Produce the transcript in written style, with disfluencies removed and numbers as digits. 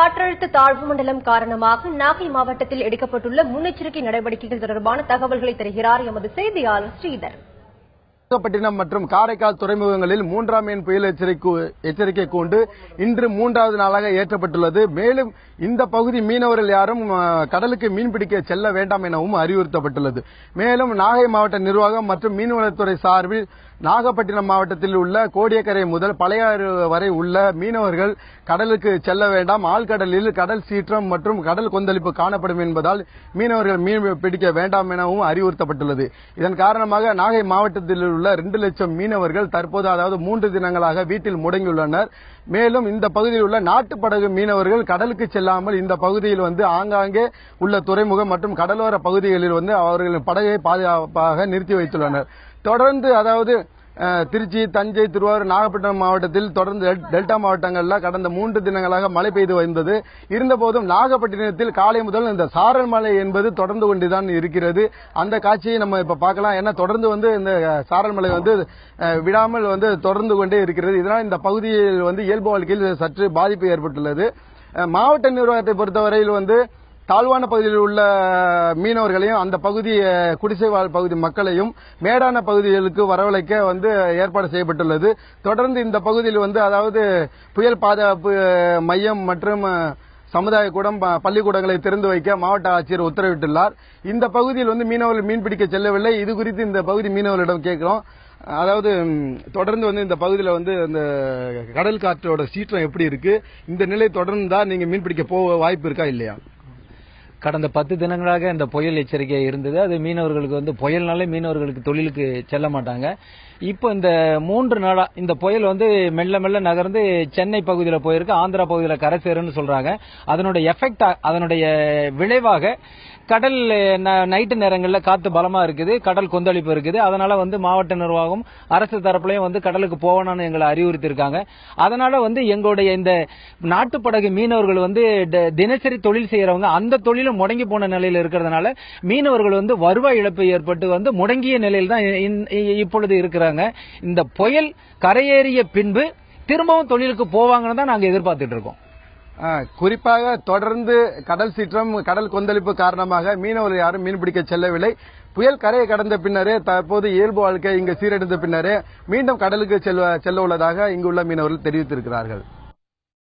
காற்றழுத்த தாழ்வு மண்டலம் காரணமாக நாகை மாவட்டத்தில் எடுக்கப்பட்டுள்ள முன்னெச்சரிக்கை நடவடிக்கைகள் தொடர்பான தகவல்களை தருகிறார் எமது செய்தியாளர் ஸ்ரீதர். நாகப்பட்டினம் மற்றும் காரைக்கால் துறைமுகங்களில் 3ஆம் எண் புயல் எச்சரிக்கை கூண்டு இன்று 3வது நாளாக ஏற்றப்பட்டுள்ளது. மேலும் இந்த பகுதி மீனவர்கள் யாரும் கடலுக்கு மீன்பிடிக்க செல்ல வேண்டாம் எனவும் அறிவுறுத்தப்பட்டுள்ளது. மேலும் நாகை மாவட்ட நிர்வாகம் மற்றும் மீன்வளத்துறை சார்பில் நாகப்பட்டினம் மாவட்டத்தில் உள்ள கோடியக்கரை முதல் பழையாறு வரை உள்ள மீனவர்கள் கடலுக்கு செல்ல வேண்டாம், ஆழ்கடலில் கடல் சீற்றம் மற்றும் கடல் கொந்தளிப்பு காணப்படும் என்பதால் மீனவர்கள் மீன் பிடிக்க வேண்டாம் எனவும் அறிவுறுத்தப்பட்டுள்ளது. இதன் காரணமாக நாகை மாவட்டத்தில் உள்ள 2 லட்சம் மீனவர்கள் தற்போது அதாவது 3 தினங்களாக வீட்டில் முடங்கியுள்ளனர். மேலும் இந்த பகுதியில் உள்ள நாட்டுப்படகு மீனவர்கள் கடலுக்கு செல்லாமல் இந்த பகுதியில் ஆங்காங்கே உள்ள துறைமுகம் மற்றும் கடலோர பகுதிகளில் அவர்களின் படகை பாதுகாப்பாக நிறுத்தி வைத்துள்ளனர். தொடர்ந்து அதாவது திருச்சி, தஞ்சை, திருவாரூர், நாகப்பட்டினம் மாவட்டத்தில் தொடர்ந்து டெல்டா மாவட்டங்களில் கடந்த 3 தினங்களாக மழை பெய்து வந்தது. இருந்தபோதும் நாகப்பட்டினத்தில் காலை முதல் இந்த சாரல் மழை என்பது தொடர்ந்து கொண்டுதான் இருக்கிறது. அந்த காட்சியை நம்ம இப்ப பார்க்கலாம். ஏன்னா தொடர்ந்து இந்த சாரல் மழை விடாமல் தொடர்ந்து கொண்டே இருக்கிறது. இதனால் இந்த பகுதியில் இயல்பு வாழ்க்கையில் சற்று பாதிப்பு ஏற்பட்டுள்ளது. மாவட்ட நிர்வாகத்தை பொறுத்தவரையில் தாழ்வான பகுதியில் உள்ள மீனவர்களையும் அந்த பகுதி குடிசைவாழ் பகுதி மக்களையும் மேடான பகுதிகளுக்கு வரவழைக்க ஏற்பாடு செய்யப்பட்டுள்ளது. தொடர்ந்து இந்த பகுதியில் அதாவது புயல் பாதுகாப்பு மையம் மற்றும் சமுதாய கூடம், பள்ளிக்கூடங்களை திறந்து வைக்க மாவட்ட ஆட்சியர் உத்தரவிட்டுள்ளார். இந்த பகுதியில் மீனவர்கள் மீன்பிடிக்க செல்லவில்லை. இது குறித்து இந்த பகுதி மீனவர்களிடம் கேட்கிறோம். அதாவது தொடர்ந்து இந்த பகுதியில் இந்த கடல் காற்றோட சீற்றம் எப்படி இருக்கு, இந்த நிலை தொடர்ந்தா நீங்க மீன்பிடிக்க போக வாய்ப்பு இருக்கா இல்லையா? கடந்த 10 தினங்களாக இந்த புயல் எச்சரிக்கை இருந்தது. அது மீனவர்களுக்கு புயல்னாலே மீனவர்களுக்கு தொழிலுக்கு செல்ல மாட்டாங்க. இப்போ இந்த 3 நாளா இந்த புயல் மெல்ல மெல்ல நகர்ந்து சென்னை பகுதியில் போயிருக்கு, ஆந்திரா பகுதியில் கரை சேருன்னு சொல்றாங்க. அதனுடைய எஃபெக்ட், அதனுடைய விளைவாக கடல் நைட்டு நேரங்களில் காத்து பலமா இருக்குது, கடல் கொந்தளிப்பு இருக்குது. அதனால மாவட்ட நிர்வாகம் அரசு தரப்புலையும் கடலுக்கு போகணும்னு எங்களை அறிவுறுத்தி இருக்காங்க. அதனால எங்களுடைய இந்த நாட்டுப்படகு மீனவர்கள் தினசரி தொழில் செய்யறவங்க அந்த தொழிலும் முடங்கி போன நிலையில் இருக்கிறதுனால மீனவர்கள் வருவாய் இழப்பு ஏற்பட்டு முடங்கிய நிலையில் தான் இப்பொழுது இருக்கிறாங்க. இந்த புயல் கரையேறிய பின்பு திரும்பவும் தொழிலுக்கு போவாங்கன்னு தான் நாங்க எதிர்பார்த்துட்டு இருக்கோம். குறிப்பாக தொடர்ந்து கடல் சீற்றம், கடல் கொந்தளிப்பு காரணமாக மீனவர்கள் யாரும் மீன்பிடிக்க செல்லவில்லை. புயல் கரையை கடந்த பின்னரே தற்போது இயல்பு வாழ்க்கை இங்கு சீரடைந்த பின்னரே மீண்டும் கடலுக்கு செல்ல உள்ளதாக இங்குள்ள மீனவர்கள் தெரிவித்திருக்கிறார்கள்.